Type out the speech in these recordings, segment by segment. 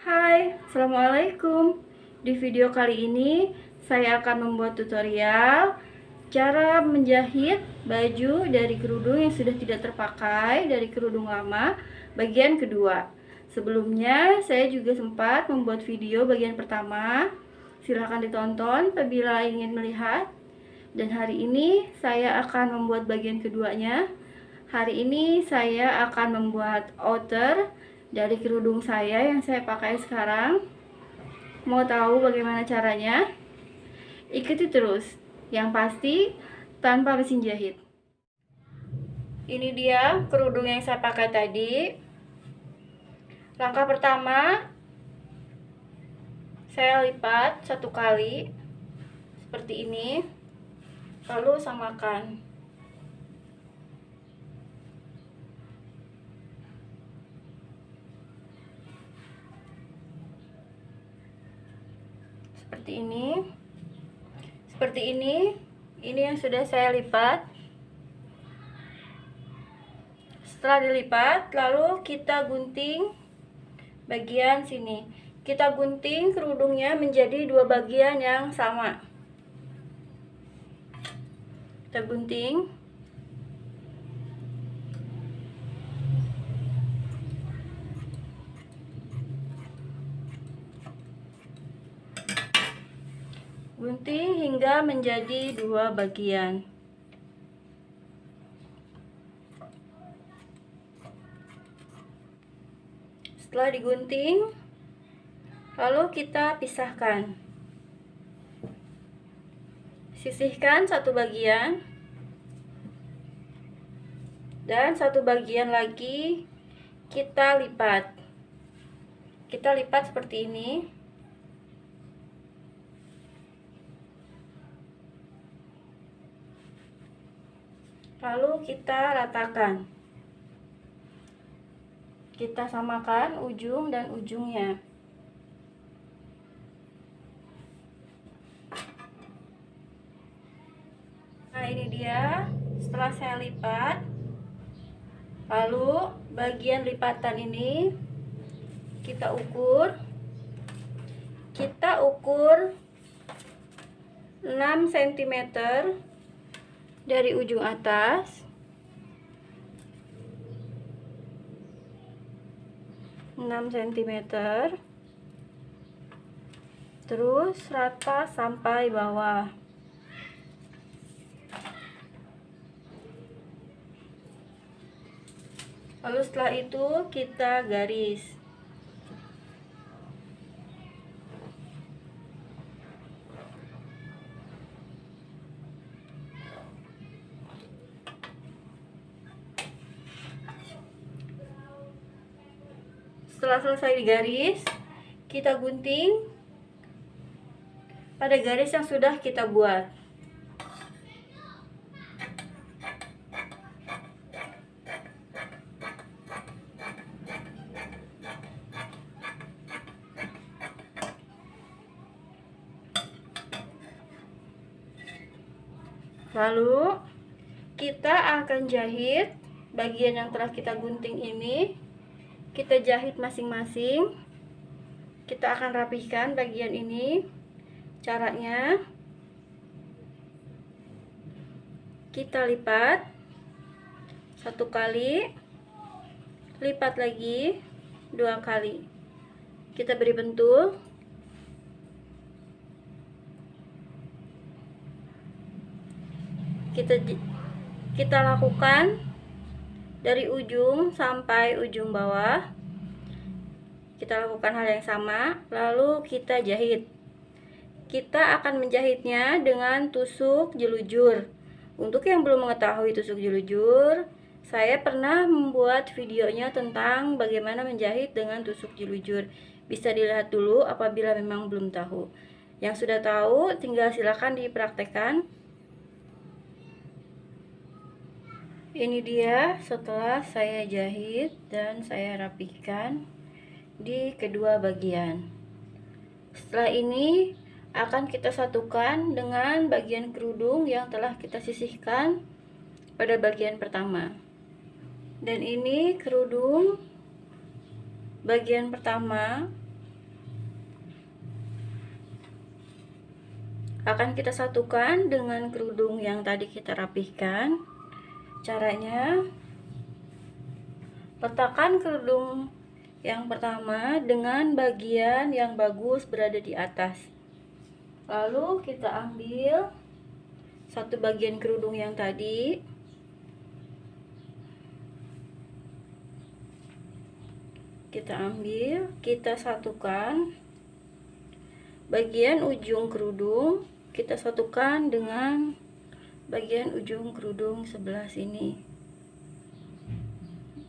Hai, Assalamualaikum. Di video kali ini saya akan membuat tutorial cara menjahit baju dari kerudung yang sudah tidak terpakai, dari kerudung lama bagian kedua. Sebelumnya saya juga sempat membuat video bagian pertama. Silahkan ditonton apabila ingin melihat. Dan hari ini saya akan membuat bagian keduanya. Hari ini saya akan membuat outer dari kerudung saya yang saya pakai sekarang. Mau tahu bagaimana caranya? Ikuti terus. Yang pasti tanpa mesin jahit. Ini dia kerudung yang saya pakai tadi. Langkah pertama, saya lipat satu kali seperti ini, lalu samakan. Seperti ini yang sudah saya lipat. Setelah dilipat, lalu kita gunting bagian sini. Kita gunting kerudungnya menjadi dua bagian yang sama. Kita gunting. Gunting hingga menjadi dua bagian. Setelah digunting, lalu kita pisahkan. Sisihkan satu bagian, dan satu bagian lagi kita lipat. Kita lipat seperti ini. Lalu kita ratakan. Kita samakan ujung dan ujungnya. Nah, ini dia setelah saya lipat. Lalu bagian lipatan ini kita ukur. Kita ukur 6 cm dari ujung atas, 6 cm, terus rata sampai bawah. Lalu setelah itu kita garis. Setelah selesai digaris, kita gunting pada garis yang sudah kita buat. Lalu kita akan jahit bagian yang telah kita gunting ini. Kita jahit masing-masing. Kita akan rapihkan bagian ini. Caranya, kita lipat satu kali, lipat lagi dua kali. Kita beri bentul. Kita lakukan dari ujung sampai ujung bawah. Kita lakukan hal yang sama, lalu kita jahit. Kita akan menjahitnya dengan tusuk jelujur. Untuk yang belum mengetahui tusuk jelujur, saya pernah membuat videonya tentang bagaimana menjahit dengan tusuk jelujur. Bisa dilihat dulu apabila memang belum tahu. Yang sudah tahu, tinggal silakan dipraktekkan. Ini dia setelah saya jahit dan saya rapihkan di kedua bagian. Setelah ini akan kita satukan dengan bagian kerudung yang telah kita sisihkan pada bagian pertama. Dan ini kerudung bagian pertama akan kita satukan dengan kerudung yang tadi kita rapihkan. Caranya, letakkan kerudung yang pertama dengan bagian yang bagus berada di atas. Lalu kita ambil satu bagian kerudung yang tadi, kita ambil, kita satukan bagian ujung kerudung, kita satukan dengan bagian ujung kerudung sebelah sini.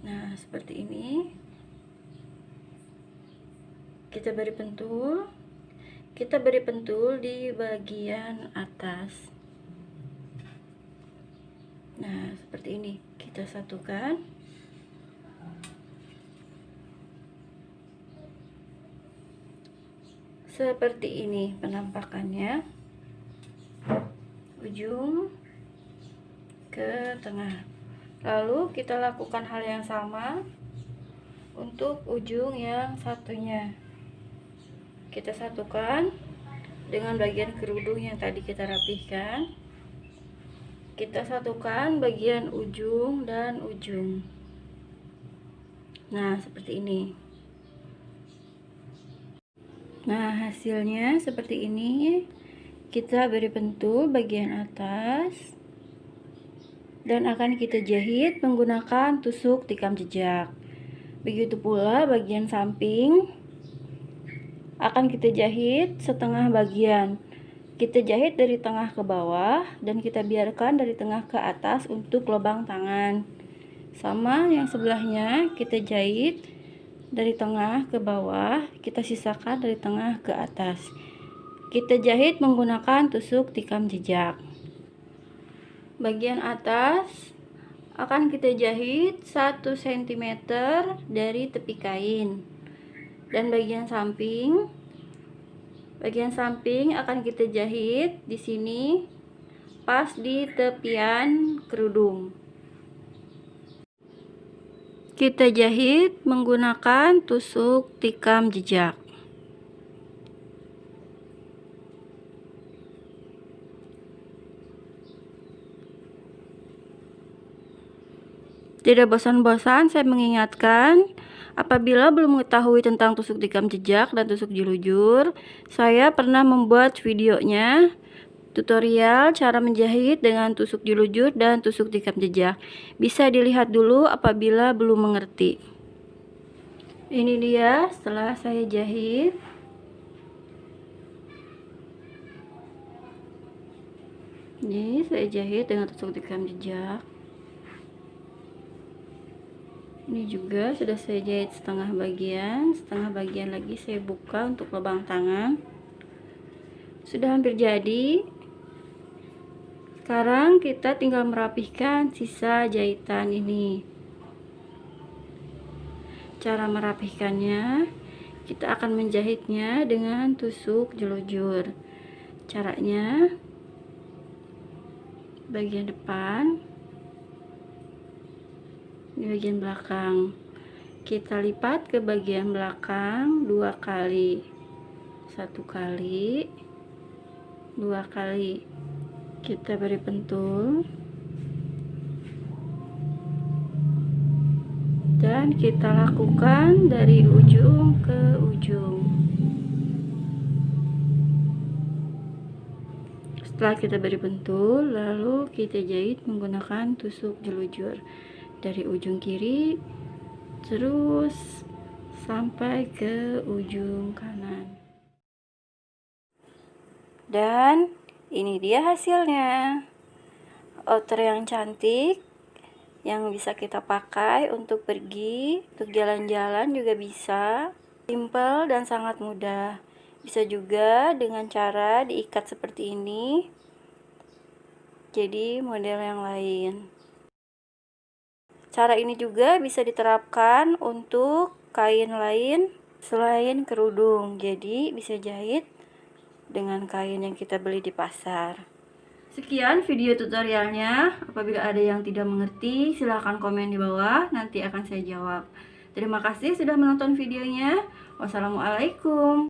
Nah, seperti ini. Kita beri pentul di bagian atas. Nah, seperti ini. Kita satukan. Seperti ini penampakannya. Ujung ke tengah. Lalu kita lakukan hal yang sama untuk ujung yang satunya. Kita satukan dengan bagian kerudung yang tadi kita rapihkan. Kita satukan bagian ujung dan ujung. Nah, seperti ini. Nah, hasilnya seperti ini. Kita beri pentul bagian atas dan akan kita jahit menggunakan tusuk tikam jejak. Begitu pula bagian samping akan kita jahit setengah bagian. Kita jahit dari tengah ke bawah dan kita biarkan dari tengah ke atas untuk lubang tangan. Sama yang sebelahnya, kita jahit dari tengah ke bawah, kita sisakan dari tengah ke atas. Kita jahit menggunakan tusuk tikam jejak. Bagian atas akan kita jahit 1 cm dari tepi kain. Dan bagian samping akan kita jahit di sini pas di tepian kerudung. Kita jahit menggunakan tusuk tikam jejak. Tidak bosan-bosan saya mengingatkan, apabila belum mengetahui tentang tusuk tikam jejak dan tusuk jelujur, saya pernah membuat videonya, tutorial cara menjahit dengan tusuk jelujur dan tusuk tikam jejak. Bisa dilihat dulu apabila belum mengerti. Ini dia setelah saya jahit. Ini saya jahit dengan tusuk tikam jejak. Ini juga sudah saya jahit setengah bagian lagi saya buka untuk lubang tangan. Sudah hampir jadi. Sekarang kita tinggal merapihkan sisa jahitan ini. Cara merapihkannya, kita akan menjahitnya dengan tusuk jelujur. Caranya, bagian depan, di bagian belakang kita lipat ke bagian belakang 2 kali, 1 kali, 2 kali. Kita beri pentul dan kita lakukan dari ujung ke ujung. Setelah kita beri pentul, lalu kita jahit menggunakan tusuk jelujur dari ujung kiri terus sampai ke ujung kanan. Dan ini dia hasilnya. Outer yang cantik yang bisa kita pakai untuk pergi, untuk jalan-jalan juga bisa. Simple dan sangat mudah. Bisa juga dengan cara diikat seperti ini. Jadi model yang lain. Cara ini juga bisa diterapkan untuk kain lain selain kerudung. Jadi bisa jahit dengan kain yang kita beli di pasar. Sekian video tutorialnya. Apabila ada yang tidak mengerti, silahkan komen di bawah. Nanti akan saya jawab. Terima kasih sudah menonton videonya. Wassalamualaikum.